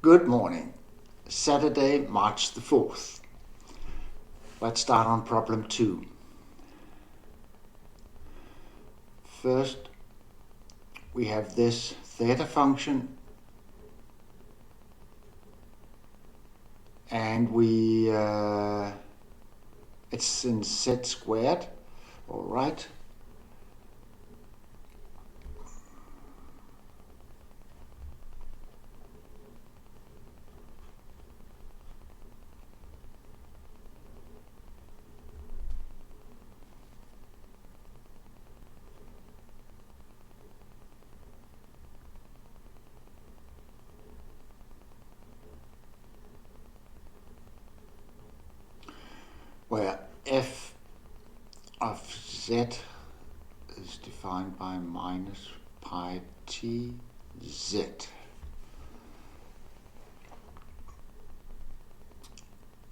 Good morning. Saturday, March the 4th. Let's start on problem 2. First, we have this theta function, and it's in z squared, all right. Where f of z is defined by minus pi t z.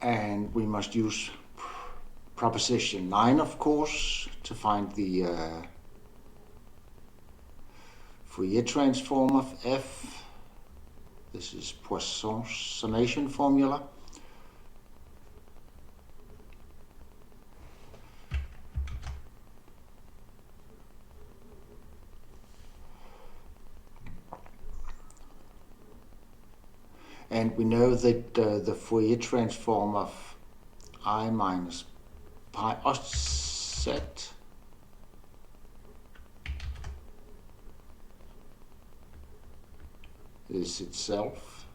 And we must use proposition 9, of course, to find the Fourier transform of f. This is Poisson's summation formula. And we know that the Fourier transform of I minus pi offset is itself.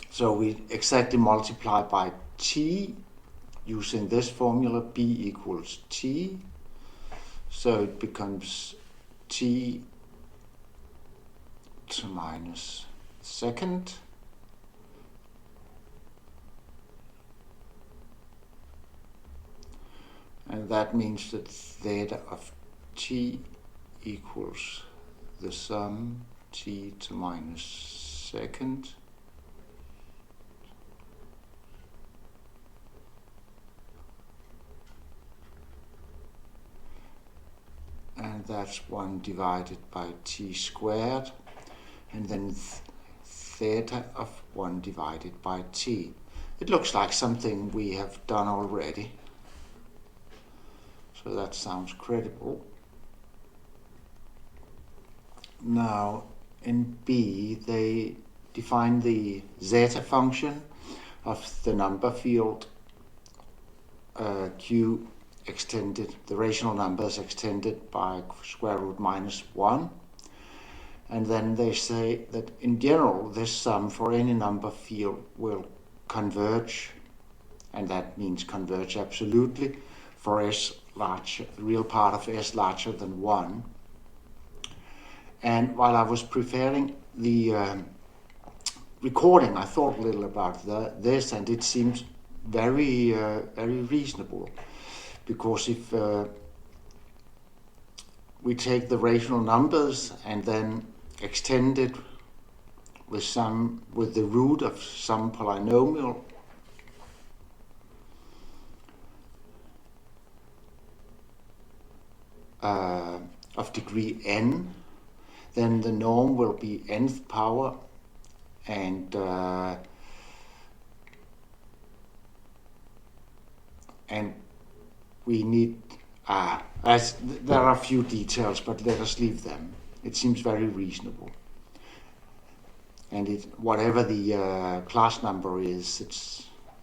So we exactly multiply by t using this formula, b equals t. So it becomes t to minus second. And that means that theta of t equals the sum t to minus second and that's 1 divided by t squared, and then theta of 1 divided by t. It looks like something we have done already, so that sounds credible. Now in B they define the zeta function of the number field Q extended, the rational numbers extended by square root minus 1. And then they say that in general this sum for any number field will converge, and that means converge absolutely for s larger, real part of s larger than 1. And while I was preparing the recording, I thought a little about this, and it seems very reasonable, because if we take the rational numbers and then extend it with the root of some polynomial, of degree n, then the norm will be nth power, and we need there are a few details, but let us leave them. It seems very reasonable, and whatever the class number is,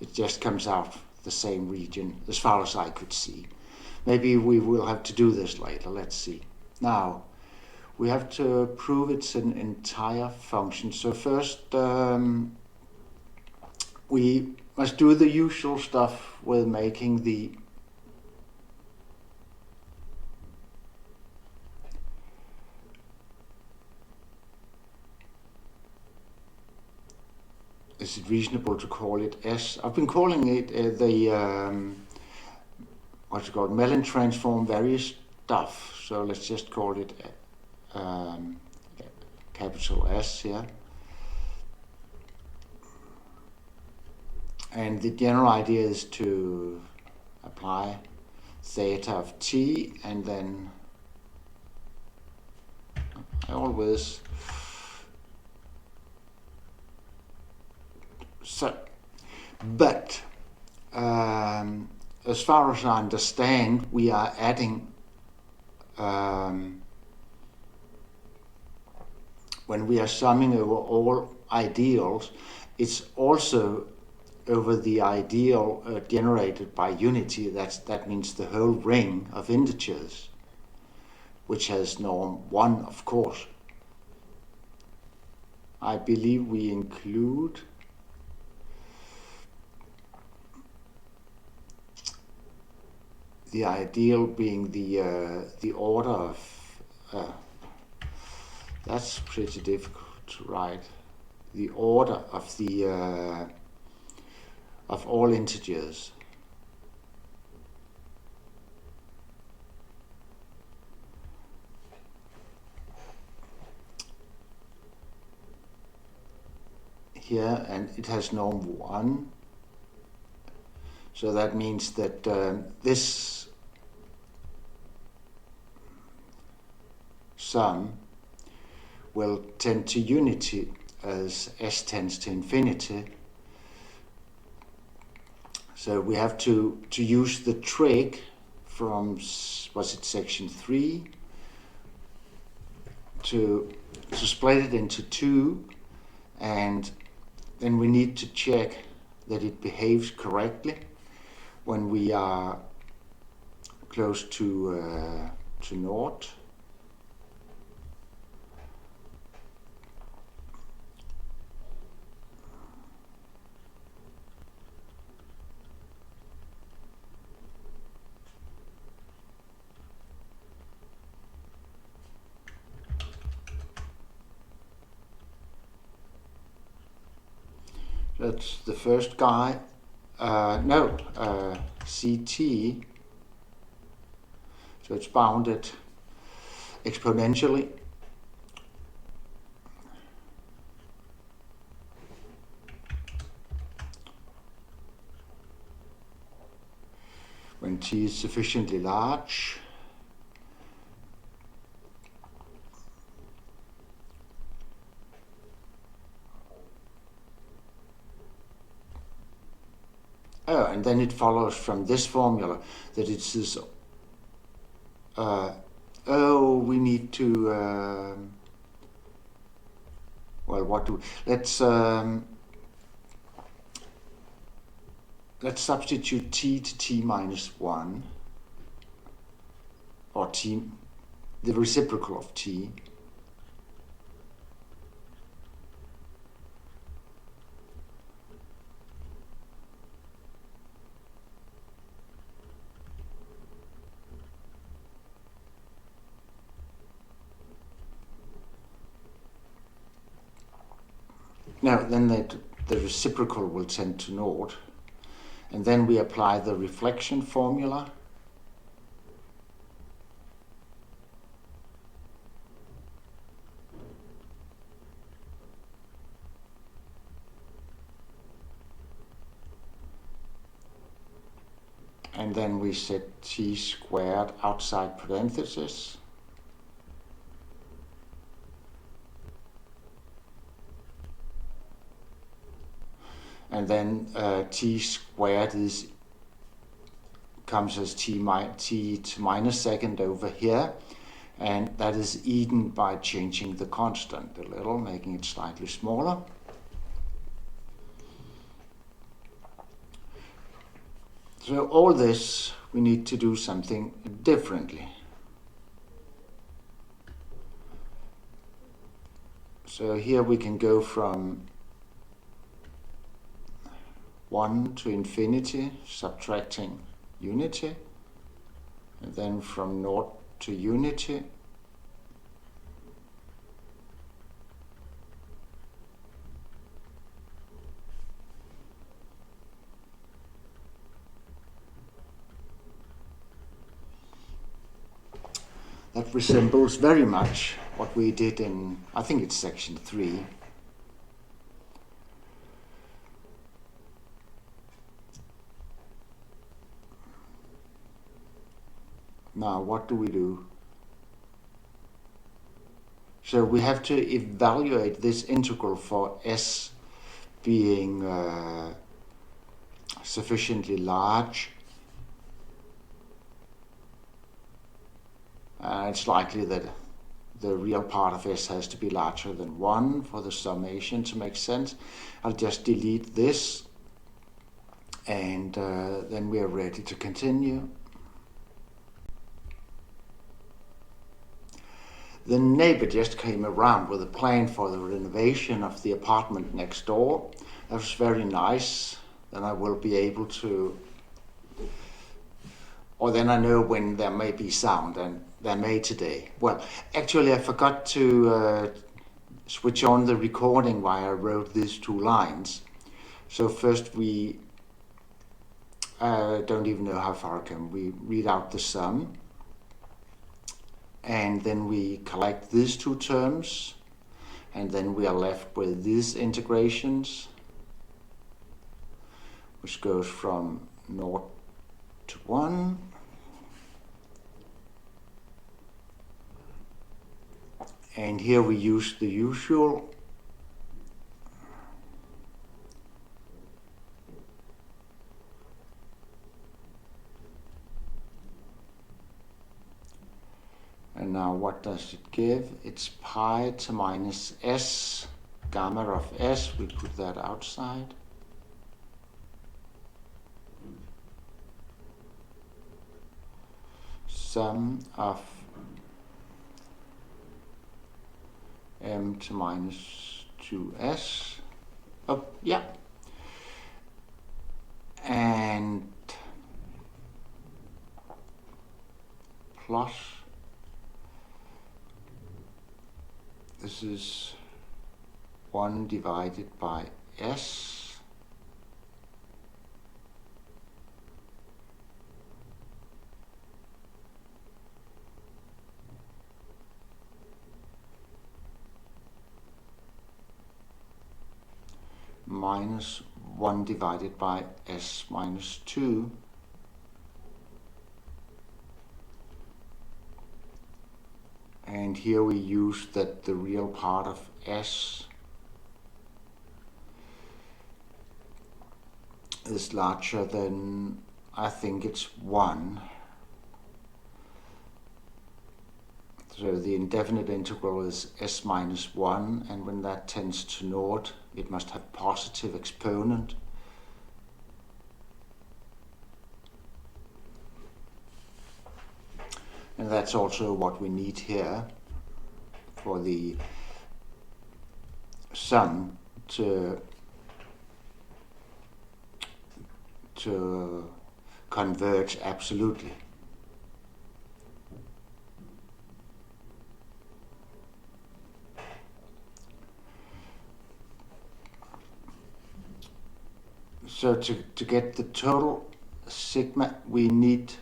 it just comes out the same region as far as I could see. Maybe we will have to do this later. Let's see. Now we have to prove it's an entire function. So first we must do the usual stuff with making the is it reasonable to call it S? I've been calling it what's it called, Mellin transform various stuff. So let's just call it capital S here. And the general idea is to apply theta of t, and then always. So, but as far as I understand, we are adding, when we are summing over all ideals, it's also over the ideal generated by unity. That means the whole ring of integers, which has norm 1, of course. I believe we include the ideal being the order of, that's pretty difficult to write, the order of the of all integers. Here, and it has norm 1. So that means that this sum will tend to unity as s tends to infinity. So we have to use the trig from, was it section 3, to split it into 2, and then we need to check that it behaves correctly when we are close to naught. That's the first guy. CT. So it's bounded exponentially. When t is sufficiently large. Oh, and then it follows from this formula that it's this, we need to, well, what do, let's substitute t to t minus 1, or t, the reciprocal of t. Now, then the reciprocal will tend to naught, and then we apply the reflection formula. And then we set t squared outside parentheses. And then t squared comes as t to minus second over here, and that is eaten by changing the constant a little, making it slightly smaller. So all this, we need to do something differently. So here we can go from 1 to infinity, subtracting unity, and then from naught to unity, that resembles very much what we did in, I think it's section 3. Now, what do we do? So we have to evaluate this integral for s being sufficiently large. It's likely that the real part of s has to be larger than 1 for the summation to make sense. I'll just delete this, and then we are ready to continue. The neighbor just came around with a plan for the renovation of the apartment next door. That was very nice. Then I will be able to, or then I know when there may be sound, and there may today. Well, actually I forgot to switch on the recording while I wrote these 2 lines. So first we don't even know how far I can. We read out the sum, and then we collect these 2 terms, and then we are left with these integrations, which goes from 0 to 1. And here we use the usual. And now what does it give? It's pi to minus s, gamma of s. We put that outside. Sum of m to minus 2s. Oh, yeah. And plus, this is 1 divided by s minus 1 divided by s minus 2 . And here we use that the real part of s is larger than, I think it's 1. So the indefinite integral is s minus 1, and when that tends to naught, it must have positive exponent. And that's also what we need here for the sum to converge absolutely. So to get the total sigma, we need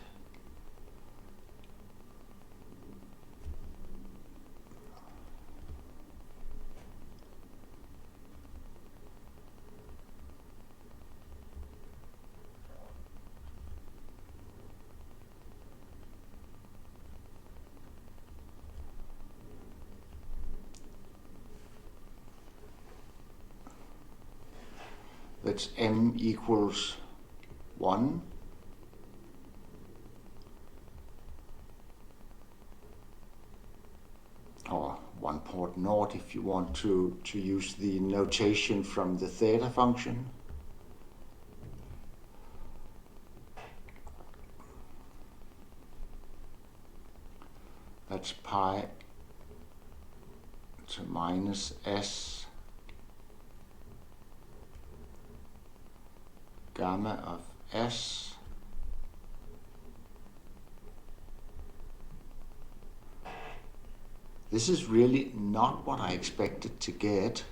that's m equals 1. Or 1.0 if you want to use the notation from the theta function. That's pi to minus s gamma of s This is really not what I expected to get.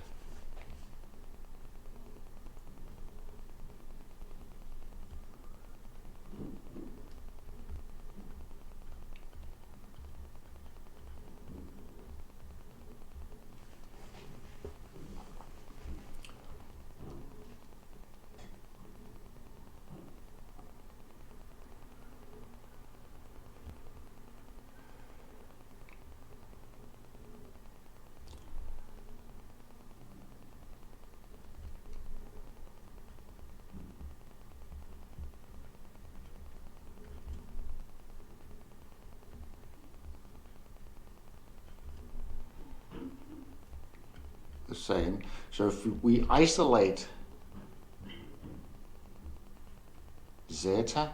the same. So if we isolate zeta,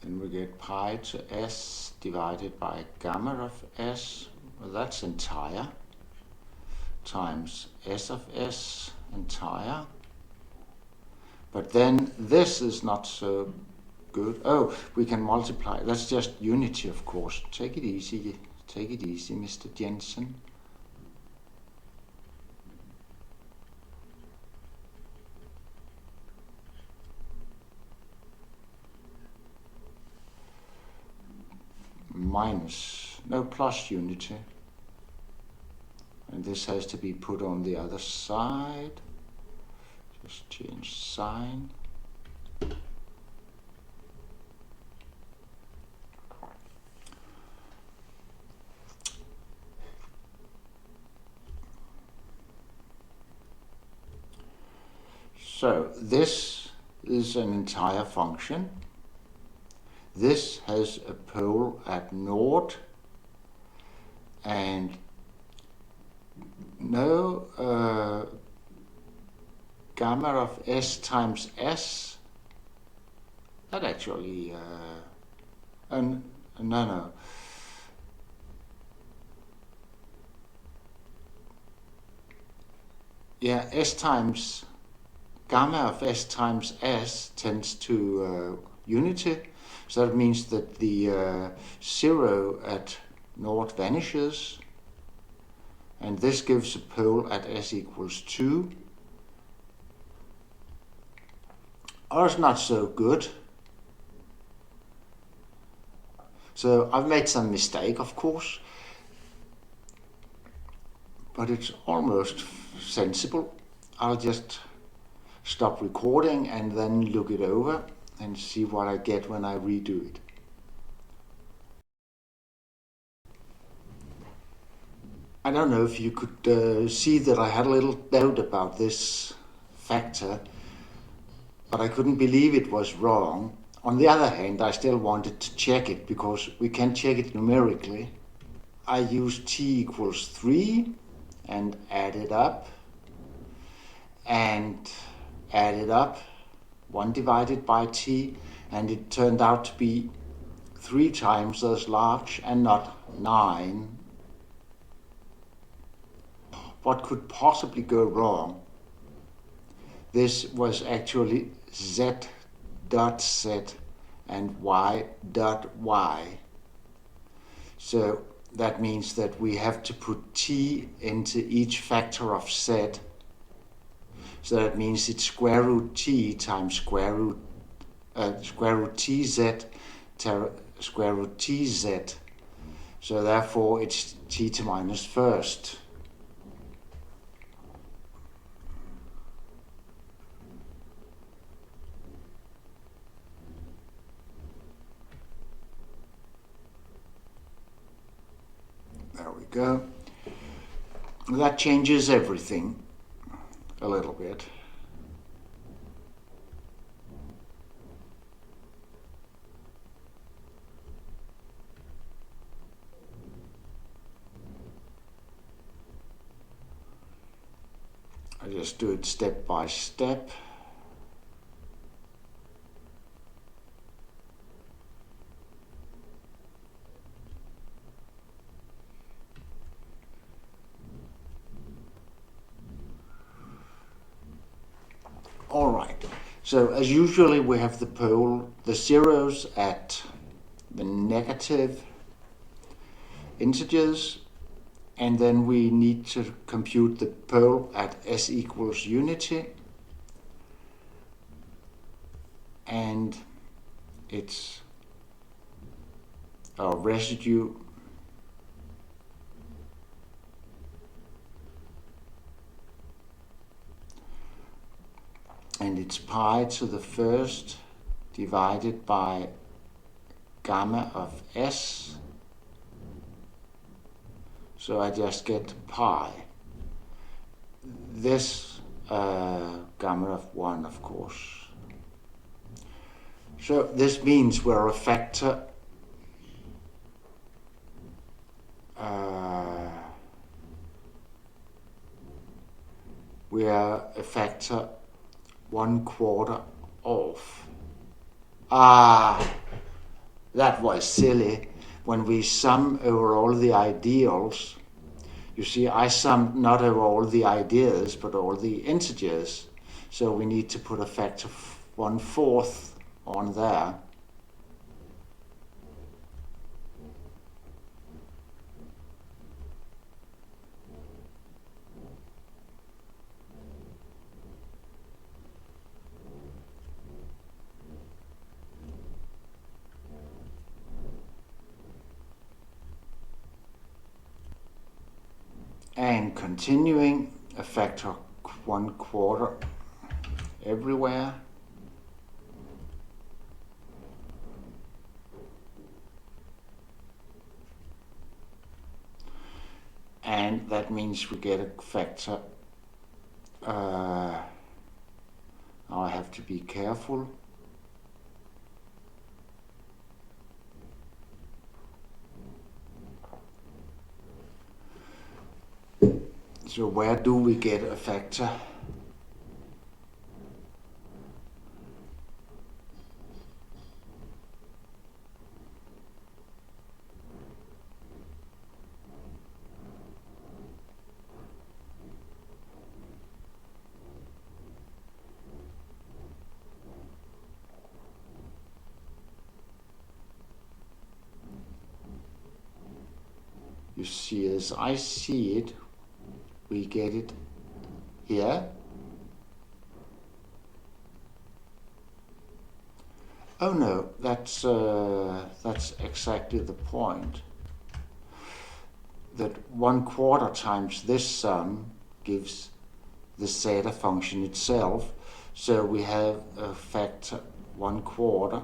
then we get pi to s divided by gamma of s. Well, that's entire times s of s entire. But then this is not so good. Oh, we can multiply. That's just unity, of course. Take it easy. Take it easy, Mr. Jensen. Plus unity. And this has to be put on the other side. Just change sign. So this is an entire function. This has a pole at naught and no gamma of s times s. That actually no. Yeah, s times gamma of s times s tends to unity. So that means that the 0 at naught vanishes, and this gives a pole at s equals 2. Or it's not so good. So I've made some mistake, of course, but it's almost sensible. I'll just stop recording and then look it over and see what I get when I redo it. I don't know if you could see that I had a little doubt about this factor, but I couldn't believe it was wrong. On the other hand, I still wanted to check it because we can check it numerically. I used t equals 3 and added up, 1 divided by t, and it turned out to be 3 times as large and not 9. What could possibly go wrong? This was actually z dot z and y dot y. So that means that we have to put t into each factor of z. So that means it's square root t times square root tz square root tz. So therefore it's t to minus first. There we go. That changes everything a little bit. I just do it step by step. All right, so as usually we have the zeros at the negative integers, and then we need to compute the pole at s equals unity, and its residue and it's pi to the first divided by gamma of s. So I just get pi. This gamma of 1, of course. So this means we're a factor we are a factor 1/4 off. That was silly. When we sum over all the ideals, you see, I summed not over all the ideas, but all the integers. So we need to put a factor 1/4 on there. And continuing, a factor 1/4 everywhere. And that means we get a factor. Now I have to be careful. So where do we get a factor? You see, as I see it, we get it here. Oh no, that's exactly the point. That 1/4 times this sum gives the zeta function itself. So we have a factor 1/4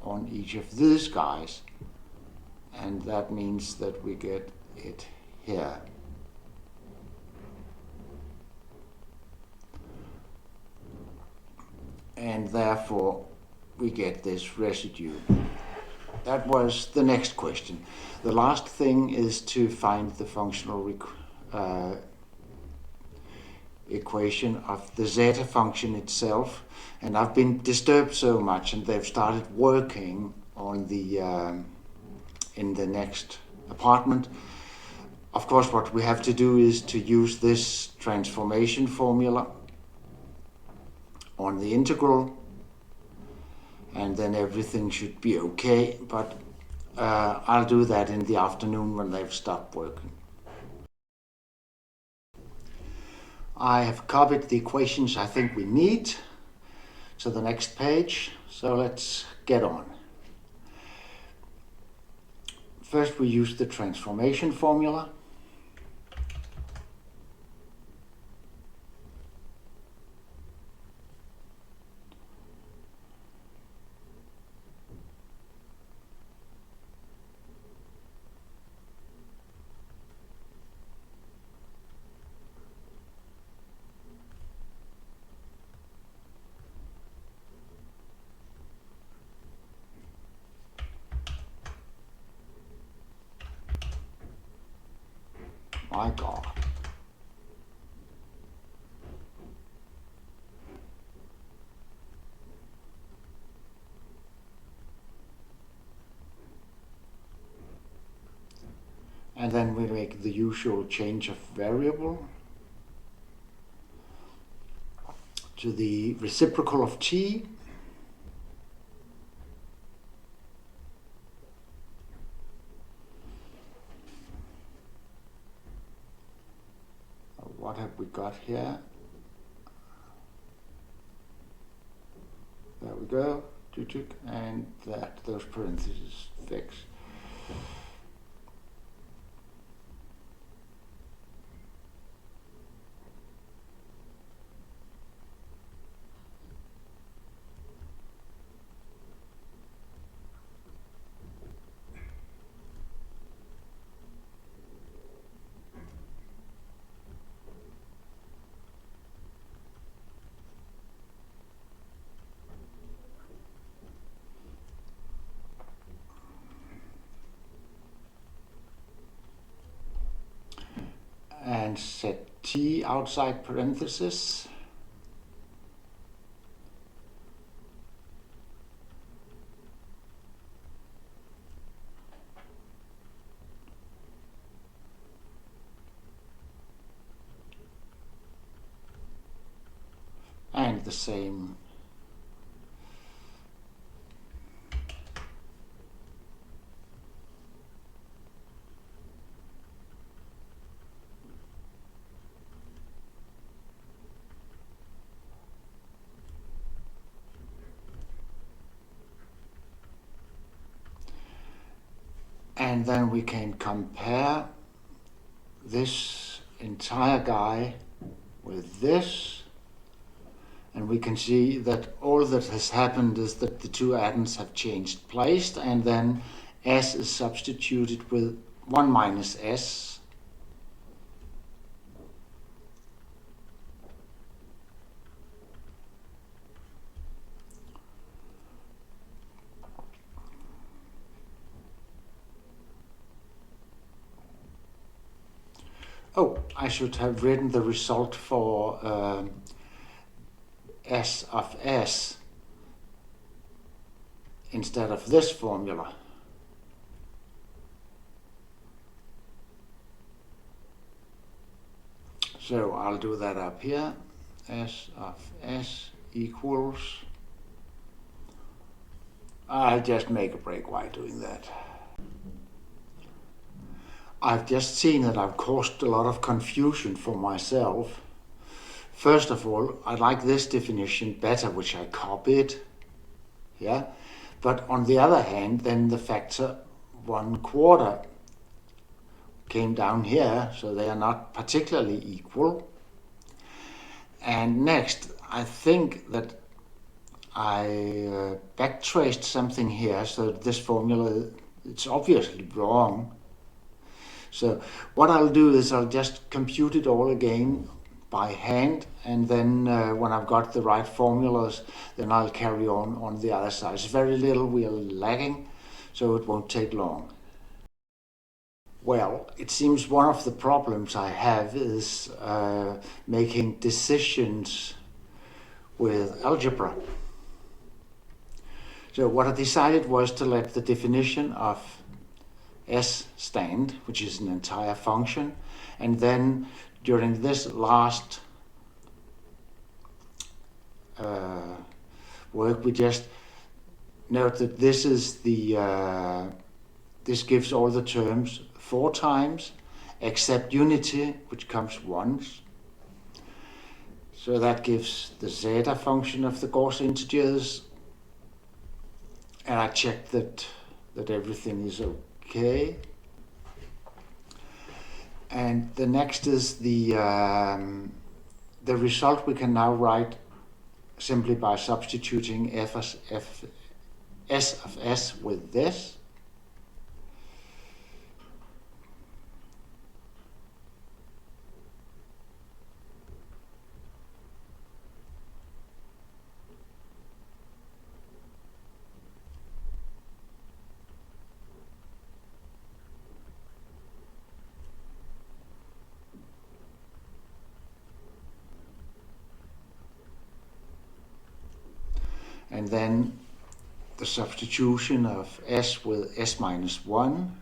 on each of these guys. And that means that we get it here. And therefore we get this residue. That was the next question. The last thing is to find the functional equation of the zeta function itself. And I've been disturbed so much, and they've started working on the in the next apartment. Of course, what we have to do is to use this transformation formula on the integral, and then everything should be okay. But I'll do that in the afternoon when they've stopped working. I have copied the equations I think we need to the next page, so let's get on. First, we use the transformation formula. My God. And then we make the usual change of variable to the reciprocal of t. What have we got here? There we go, and that those parentheses fix. t outside parenthesis. And the same. And then we can compare this entire guy with this. And we can see that all that has happened is that the two atoms have changed place, and then S is substituted with 1 minus S. Oh, I should have written the result for S of S instead of this formula. So I'll do that up here. S of S equals... I'll just make a break while doing that. I've just seen that I've caused a lot of confusion for myself. First of all, I like this definition better, which I copied. Yeah? But on the other hand, then the factor 1/4 came down here, so they are not particularly equal. And next, I think that I backtraced something here, so this formula, it's obviously wrong. So what I'll do is I'll just compute it all again by hand, and then when I've got the right formulas, then I'll carry on the other side. It's very little we are lacking, so it won't take long. Well, it seems one of the problems I have is making decisions with algebra. So what I decided was to let the definition of S stand, which is an entire function, and then during this last work we just note that this is the this gives all the terms 4 times except unity, which comes once. So that gives the zeta function of the Gauss integers, and I checked that everything is okay. And the next is the result we can now write simply by substituting S of S with this. And then the substitution of S with S minus 1.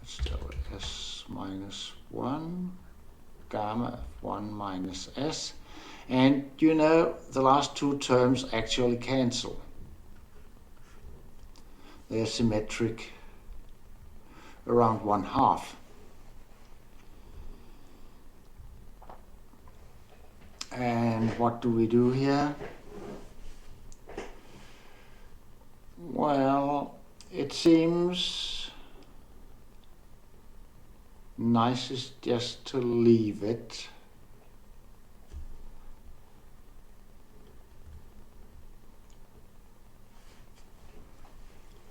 Still S minus 1, gamma of 1 minus S. And you know, the last 2 terms actually cancel. They are symmetric around 1/2. And what do we do here? Well, it seems nicest just to leave it.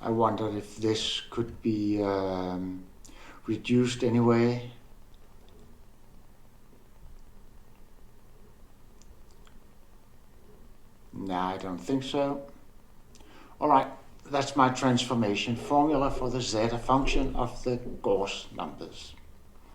I wondered if this could be reduced anyway. No, I don't think so. All right, that's my transformation formula for the zeta function of the Gauss numbers.